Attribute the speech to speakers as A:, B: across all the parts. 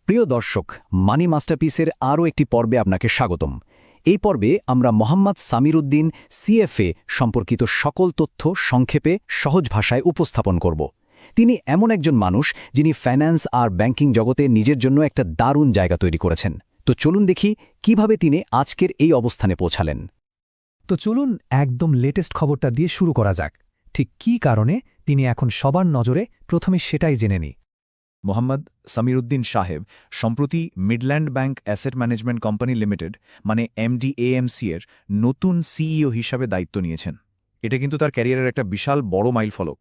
A: প্রিয় দর্শক, মানি মাস্টারপিসের আরও একটি পর্বে আপনাকে স্বাগতম। এই পর্বে আমরা মোহাম্মদ সামির উদ্দিন সিএফএ সম্পর্কিত সকল তথ্য সংক্ষেপে সহজ ভাষায় উপস্থাপন করব। তিনি এমন একজন মানুষ যিনি ফাইন্যান্স আর ব্যাংকিং জগতে নিজের জন্য একটা দারুণ জায়গা তৈরি করেছেন। তো চলুন দেখি কিভাবে তিনি আজকের এই অবস্থানে পৌঁছালেন।
B: তো চলুন একদম লেটেস্ট খবরটা দিয়ে শুরু করা যাক। ঠিক কী কারণে তিনি এখন সবার নজরে, প্রথমে সেটাই জেনে নিই।
C: মোহাম্মদ সামির উদ্দিন সাহেব সম্প্রতি Midland bank asset management company limited মানে MDAMC এর নতুন সিইও হিসাবে দায়িত্ব নিয়েছেন। এটা কিন্তু তার ক্যারিয়ারের একটা বিশাল বড় মাইলফলক।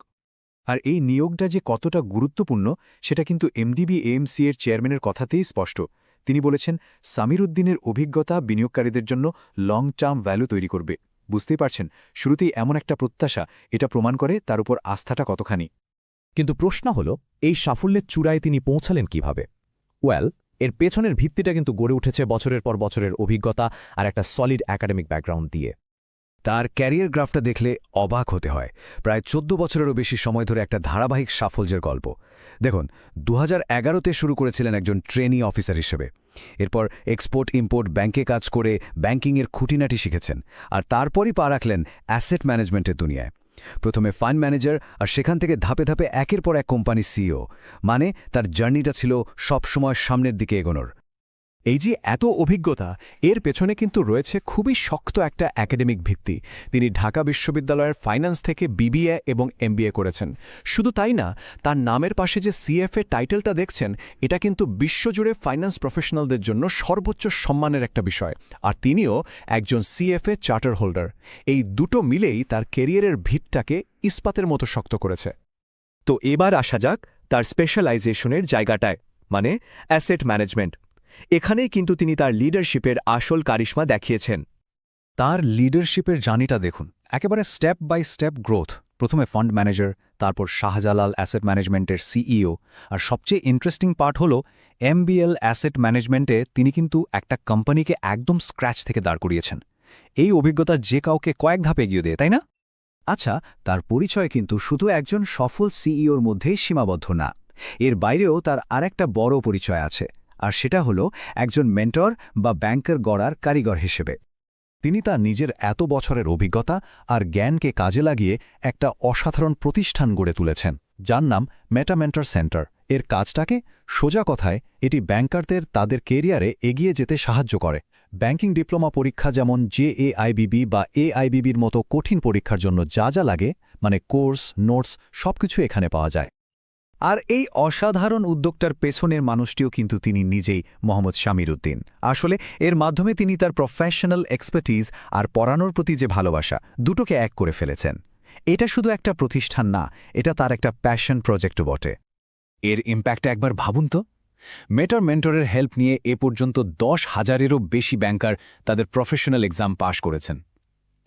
C: আর এই নিয়োগটা যে কতটা গুরুত্বপূর্ণ সেটা কিন্তু MDBAMC এর চেয়ারম্যানের কথাতেই স্পষ্ট। তিনি বলেছেন, সামির উদ্দিনের অভিজ্ঞতা বিনিয়োগকারীদের জন্য লং টার্ম ভ্যালু তৈরি করবে। বুঝতেই পারছেন, শুরুতেই এমন একটা প্রত্যাশা, এটা প্রমাণ করে তার উপর আস্থাটা কতখানি।
D: কিন্তু প্রশ্ন হল, এই সাফল্যের চূড়ায় তিনি পৌঁছালেন কিভাবে? এর পেছনের ভিত্তিটা কিন্তু গড়ে উঠেছে বছরের পর বছরের অভিজ্ঞতা আর একটা সলিড একাডেমিক ব্যাকগ্রাউন্ড দিয়ে।
E: তার ক্যারিয়ার গ্রাফটা দেখলে অবাক হতে হয়। প্রায় 14 বছরেরও বেশি সময় ধরে একটা ধারাবাহিক সাফল্যের গল্প। দেখুন, 2011তে শুরু করেছিলেন একজন ট্রেনি অফিসার হিসেবে। এরপর এক্সপোর্ট ইম্পোর্ট ব্যাংকে কাজ করে ব্যাংকিংয়ের খুঁটিনাটি শিখেছেন, আর তারপরই পা রাখলেন অ্যাসেট ম্যানেজমেন্টের দুনিয়ায়। প্রথমে ফান্ড ম্যানেজার, আর সেখান থেকে ধাপে ধাপে একের পর এক কোম্পানির সিইও। মানে তার জার্নিটা ছিল সবসময় সামনের দিকে এগোনোর।
D: এই যে এত অভিজ্ঞতা, এর পেছনে কিন্তু রয়েছে খুবই শক্ত একটা একাডেমিক ভিত্তি। তিনি ঢাকা বিশ্ববিদ্যালয়ের ফাইন্যান্স থেকে BBA এবং MBA করেছেন। শুধু তাই না, তার নামের পাশে যে CFA টাইটেলটা দেখছেন, এটা কিন্তু বিশ্বজুড়ে ফাইন্যান্স প্রফেশনালদের জন্য সর্বোচ্চ সম্মানের একটা বিষয়। আর তিনিও একজন CFA চার্টার হোল্ডার। এই দুটো মিলেই তার কেরিয়ারের ভিতটাকে ইস্পাতের মতো শক্ত করেছে। তো এবার আসা যাক তার স্পেশালাইজেশনের জায়গাটায়, মানে অ্যাসেট ম্যানেজমেন্ট। এখানেই কিন্তু তিনি তার লিডারশিপের আসল কারিশমা দেখিয়েছেন।
E: তার লিডারশিপের জার্নিটা দেখুন, একেবারে স্টেপ বাই স্টেপ গ্রোথ। প্রথমে ফান্ড ম্যানেজার, তারপর শাহজালাল অ্যাসেট ম্যানেজমেন্টের সিইও, আর সবচেয়ে ইন্টারেস্টিং পার্ট হল MBL অ্যাসেট ম্যানেজমেন্টে তিনি কিন্তু একটা কোম্পানিকে একদম স্ক্র্যাচ থেকে দাঁড় করিয়েছেন। এই অভিজ্ঞতা যে কাউকে কয়েক ধাপ এগিয়ে দেয়, তাই না? আচ্ছা, তার পরিচয় কিন্তু শুধু একজন সফল সিইওর মধ্যেই সীমাবদ্ধ না। এর বাইরেও তার আরেকটা বড় পরিচয় আছে, আর সেটা হলো একজন মেন্টর বা ব্যাংকার গড়ার কারিগর হিসেবে। তিনি তার নিজের এত বছরের অভিজ্ঞতা আর জ্ঞানকে কাজে লাগিয়ে একটা অসাধারণ প্রতিষ্ঠান গড়ে তুলেছেন, যার নাম মেটা মেন্টর সেন্টার। এর কাজটাকে সোজা কথায়, এটি ব্যাংকারদের তাদের কেরিয়ারে এগিয়ে যেতে সাহায্য করে। ব্যাংকিং ডিপ্লোমা পরীক্ষা যেমন JAIBB বা AIBBর মতো কঠিন পরীক্ষার জন্য যা যা লাগে, মানে কোর্স, নোটস, সবকিছু এখানে পাওয়া যায়।
A: আর এই অসাধারণ উদ্যোগটার পেছনের মানুষটিও কিন্তু তিনি নিজেই, মোহাম্মদ সামির উদ্দিন। আসলে এর মাধ্যমে তিনি তার প্রফেশনাল এক্সপার্টিজ আর পড়ানোর প্রতি যে ভালোবাসা, দুটোকে এক করে ফেলেছেন। এটা শুধু একটা প্রতিষ্ঠান না, এটা তার একটা প্যাশন প্রজেক্টও বটে। এর ইম্প্যাক্টটা একবার ভাবুন তো। মেটার মেন্টরের হেল্প নিয়ে এ পর্যন্ত 10,000-এরও বেশি ব্যাংকার তাদের প্রফেশনাল এক্সাম পাশ করেছেন।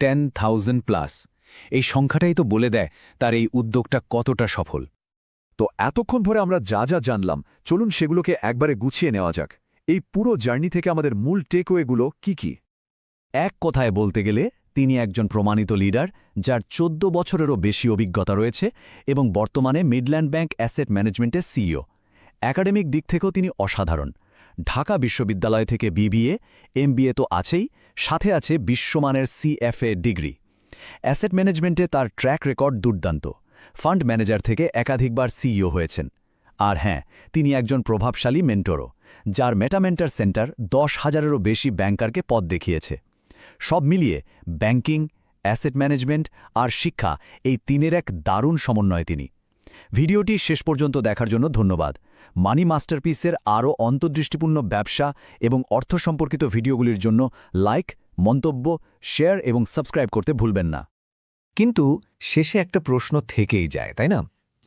A: 10,000+। এই সংখ্যাটাই তো বলে দেয় তার এই উদ্যোগটা কতটা সফল।
C: তো এতক্ষণ ধরে আমরা যা যা জানলাম, চলুন সেগুলোকে একবারে গুছিয়ে নেওয়া যাক। এই পুরো জার্নি থেকে আমাদের মূল টেকওয়েগুলো কি কি?
E: এক কথায় বলতে গেলে তিনি একজন প্রমাণিত লিডার, যার 14 বছরেরও বেশি অভিজ্ঞতা রয়েছে এবং বর্তমানে মিডল্যান্ড ব্যাংক অ্যাসেট ম্যানেজমেন্টের সিইও। একাডেমিক দিক থেকেও তিনি অসাধারণ। ঢাকা বিশ্ববিদ্যালয় থেকে BBA, MBA তো আছেই, সাথে আছে বিশ্বমানের CFA ডিগ্রি। অ্যাসেট ম্যানেজমেন্টে তার ট্র্যাক রেকর্ড দুর্দান্ত। ফান্ড ম্যানেজার থেকে একাধিকবার সিইও হয়েছেন। আর হ্যাঁ, তিনি একজন প্রভাবশালী মেন্টরও, যার মেটামেন্টর সেন্টার 10,000-এরও বেশি ব্যাংকারকে পথ দেখিয়েছে। সব মিলিয়ে ব্যাংকিং, অ্যাসেট ম্যানেজমেন্ট আর শিক্ষা, এই তিনের এক দারুণ সমন্বয় তিনি। ভিডিওটি শেষ পর্যন্ত দেখার জন্য ধন্যবাদ। মানি মাস্টারপিসের আরও অন্তর্দৃষ্টিপূর্ণ ব্যবসা এবং অর্থ সম্পর্কিত ভিডিওগুলির জন্য লাইক, মন্তব্য, শেয়ার এবং সাবস্ক্রাইব করতে ভুলবেন না।
B: কিন্তু শেষে একটা প্রশ্ন থেকেই যায়, তাই না?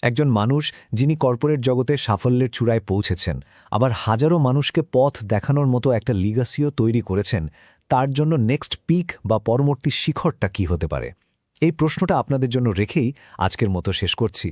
B: একজন মানুষ যিনি কর্পোরেট জগতে সাফল্যের চূড়ায় পৌঁছেছেন, আবার হাজারো মানুষকে পথ দেখানোর মতো একটা লিগাসিও তৈরি করেছেন, তার জন্য নেক্সট পিক বা পরবর্তী শিখরটা কি হতে পারে? এই প্রশ্নটা আপনাদের জন্য রেখেই আজকের মতো শেষ করছি।